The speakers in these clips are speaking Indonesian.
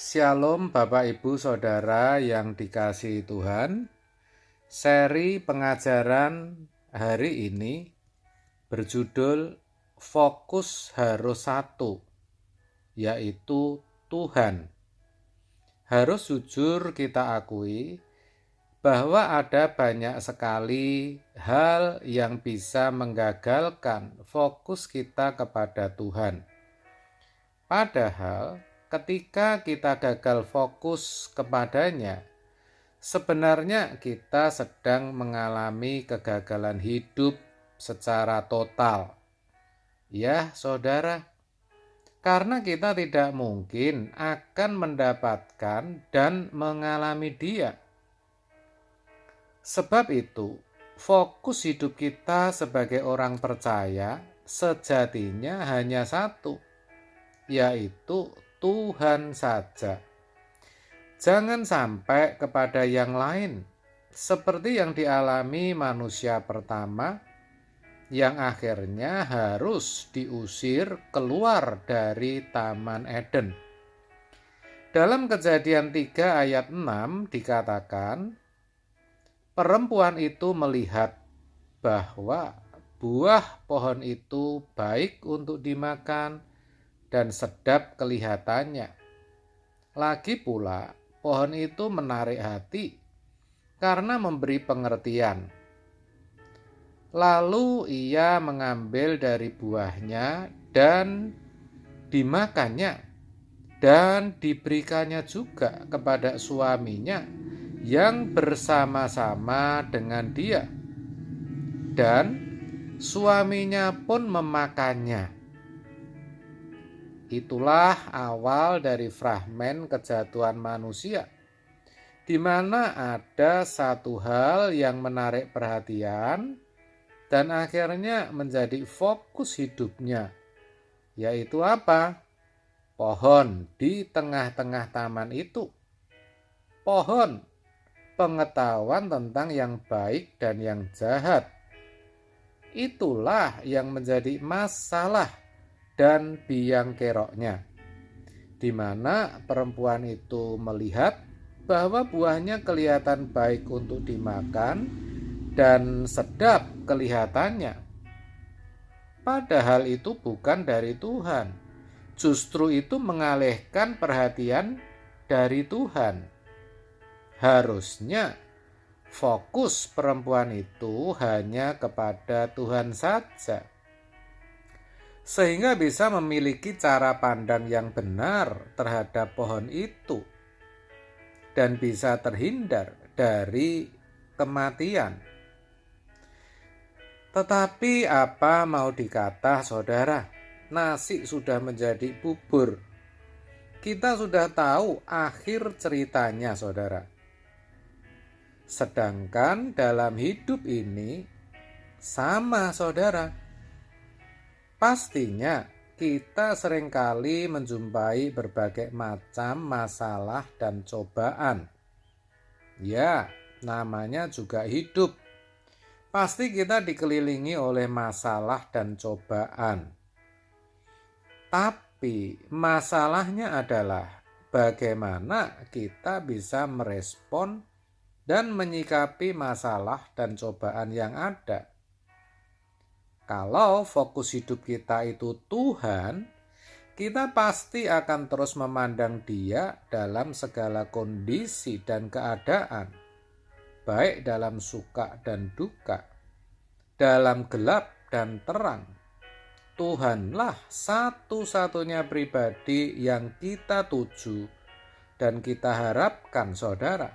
Shalom Bapak Ibu Saudara yang dikasihi Tuhan. Seri pengajaran hari ini berjudul Fokus Harus Satu, yaitu Tuhan. Harus jujur kita akui bahwa ada banyak sekali hal yang bisa menggagalkan fokus kita kepada Tuhan. Padahal ketika kita gagal fokus kepadanya, sebenarnya kita sedang mengalami kegagalan hidup secara total. Ya, saudara, karena kita tidak mungkin akan mendapatkan dan mengalami Dia. Sebab itu, fokus hidup kita sebagai orang percaya sejatinya hanya satu, yaitu Tuhan saja. Jangan sampai kepada yang lain, seperti yang dialami manusia pertama, yang akhirnya harus diusir keluar dari Taman Eden. Dalam Kejadian 3 ayat 6 dikatakan, perempuan itu melihat bahwa buah pohon itu baik untuk dimakan dan sedap kelihatannya. Lagi pula, pohon itu menarik hati karena memberi pengertian. Lalu ia mengambil dari buahnya dan dimakannya, dan diberikannya juga kepada suaminya yang bersama-sama dengan dia. Dan suaminya pun memakannya. Itulah awal dari fragmen kejatuhan manusia, di mana ada satu hal yang menarik perhatian dan akhirnya menjadi fokus hidupnya, yaitu apa? Pohon di tengah-tengah taman itu. Pohon pengetahuan tentang yang baik dan yang jahat. Itulah yang menjadi masalah dan biang keroknya, di mana perempuan itu melihat bahwa buahnya kelihatan baik untuk dimakan dan sedap kelihatannya. Padahal itu bukan dari Tuhan. Justru itu mengalihkan perhatian dari Tuhan. Harusnya fokus perempuan itu hanya kepada Tuhan saja, sehingga bisa memiliki cara pandang yang benar terhadap pohon itu dan bisa terhindar dari kematian. Tetapi apa mau dikata, saudara? Nasi sudah menjadi bubur. Kita sudah tahu akhir ceritanya, saudara. Sedangkan dalam hidup ini sama, saudara. Pastinya kita seringkali menjumpai berbagai macam masalah dan cobaan. Ya, namanya juga hidup. Pasti kita dikelilingi oleh masalah dan cobaan. Tapi masalahnya adalah bagaimana kita bisa merespon dan menyikapi masalah dan cobaan yang ada. Kalau fokus hidup kita itu Tuhan, kita pasti akan terus memandang Dia dalam segala kondisi dan keadaan, baik dalam suka dan duka, dalam gelap dan terang. Tuhanlah satu-satunya pribadi yang kita tuju dan kita harapkan, saudara.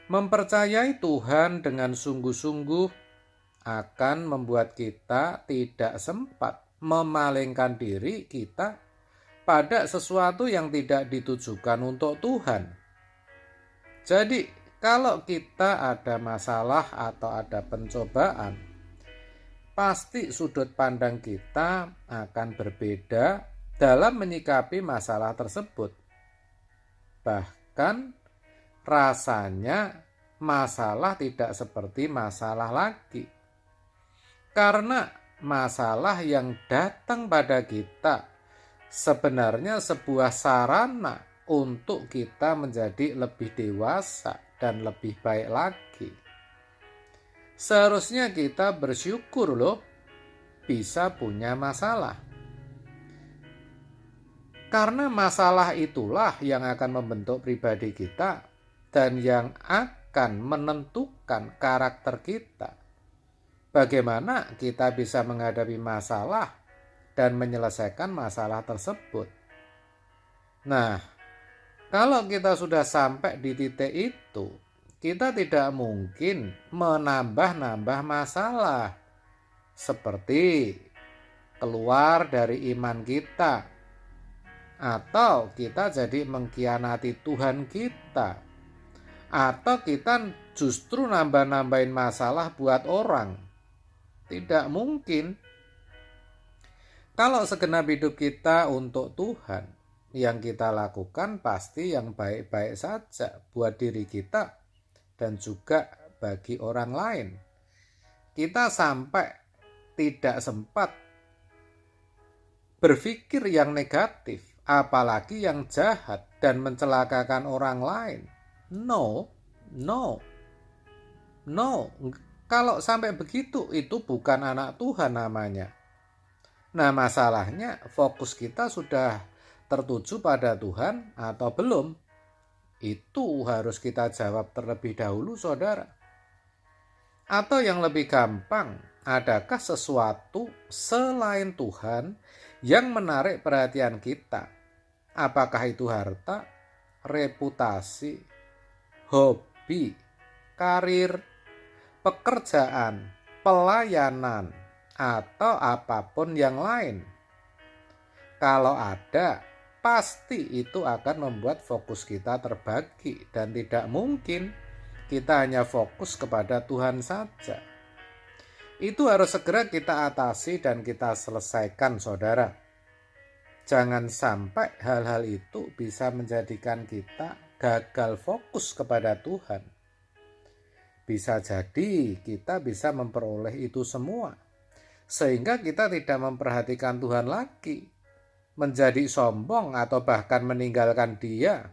Mempercayai Tuhan dengan sungguh-sungguh akan membuat kita tidak sempat memalingkan diri kita pada sesuatu yang tidak ditujukan untuk Tuhan. Jadi, kalau kita ada masalah atau ada pencobaan, pasti sudut pandang kita akan berbeda dalam menyikapi masalah tersebut. Bahkan rasanya masalah tidak seperti masalah lagi. Karena masalah yang datang pada kita sebenarnya sebuah sarana untuk kita menjadi lebih dewasa dan lebih baik lagi. Seharusnya kita bersyukur loh bisa punya masalah. Karena masalah itulah yang akan membentuk pribadi kita dan yang akan menentukan karakter kita. Bagaimana kita bisa menghadapi masalah dan menyelesaikan masalah tersebut. Nah, kalau kita sudah sampai di titik itu, kita tidak mungkin menambah-nambah masalah. Seperti keluar dari iman kita, atau kita jadi mengkhianati Tuhan kita, atau kita justru nambah-nambahin masalah buat orang. Tidak mungkin. Kalau segenap hidup kita untuk Tuhan, yang kita lakukan pasti yang baik-baik saja buat diri kita dan juga bagi orang lain. Kita sampai tidak sempat berpikir yang negatif, apalagi yang jahat dan mencelakakan orang lain. No. Kalau sampai begitu, itu bukan anak Tuhan namanya. Nah, masalahnya fokus kita sudah tertuju pada Tuhan atau belum? Itu harus kita jawab terlebih dahulu, saudara. Atau yang lebih gampang, adakah sesuatu selain Tuhan yang menarik perhatian kita? Apakah itu harta, reputasi, hobi, karir, pekerjaan, pelayanan, atau apapun yang lain? Kalau ada, pasti itu akan membuat fokus kita terbagi dan tidak mungkin kita hanya fokus kepada Tuhan saja. Itu harus segera kita atasi dan kita selesaikan, saudara. Jangan sampai hal-hal itu bisa menjadikan kita gagal fokus kepada Tuhan. Bisa jadi kita bisa memperoleh itu semua, sehingga kita tidak memperhatikan Tuhan lagi, menjadi sombong atau bahkan meninggalkan Dia.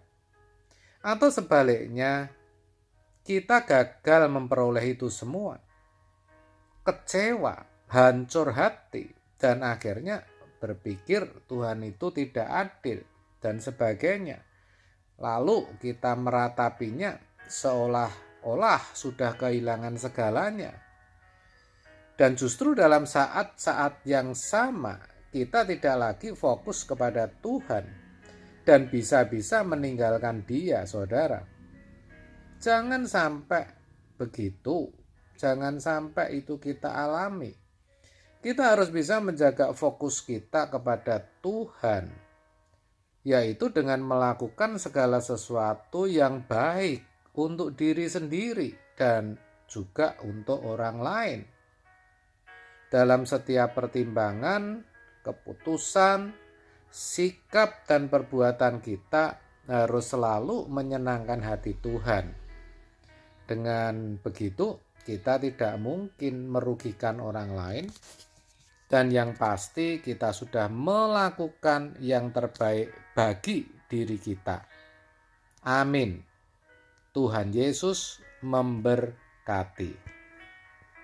Atau sebaliknya, kita gagal memperoleh itu semua, kecewa, hancur hati, dan akhirnya berpikir Tuhan itu tidak adil dan sebagainya. Lalu kita meratapinya seolah-olah sudah kehilangan segalanya. Dan justru dalam saat-saat yang sama, kita tidak lagi fokus kepada Tuhan dan bisa-bisa meninggalkan Dia, saudara. Jangan sampai begitu, jangan sampai itu kita alami. Kita harus bisa menjaga fokus kita kepada Tuhan, yaitu dengan melakukan segala sesuatu yang baik untuk diri sendiri dan juga untuk orang lain. Dalam setiap pertimbangan, keputusan, sikap, dan perbuatan kita harus selalu menyenangkan hati Tuhan. Dengan begitu, kita tidak mungkin merugikan orang lain, dan yang pasti kita sudah melakukan yang terbaik bagi diri kita. Amin. Tuhan Yesus memberkati.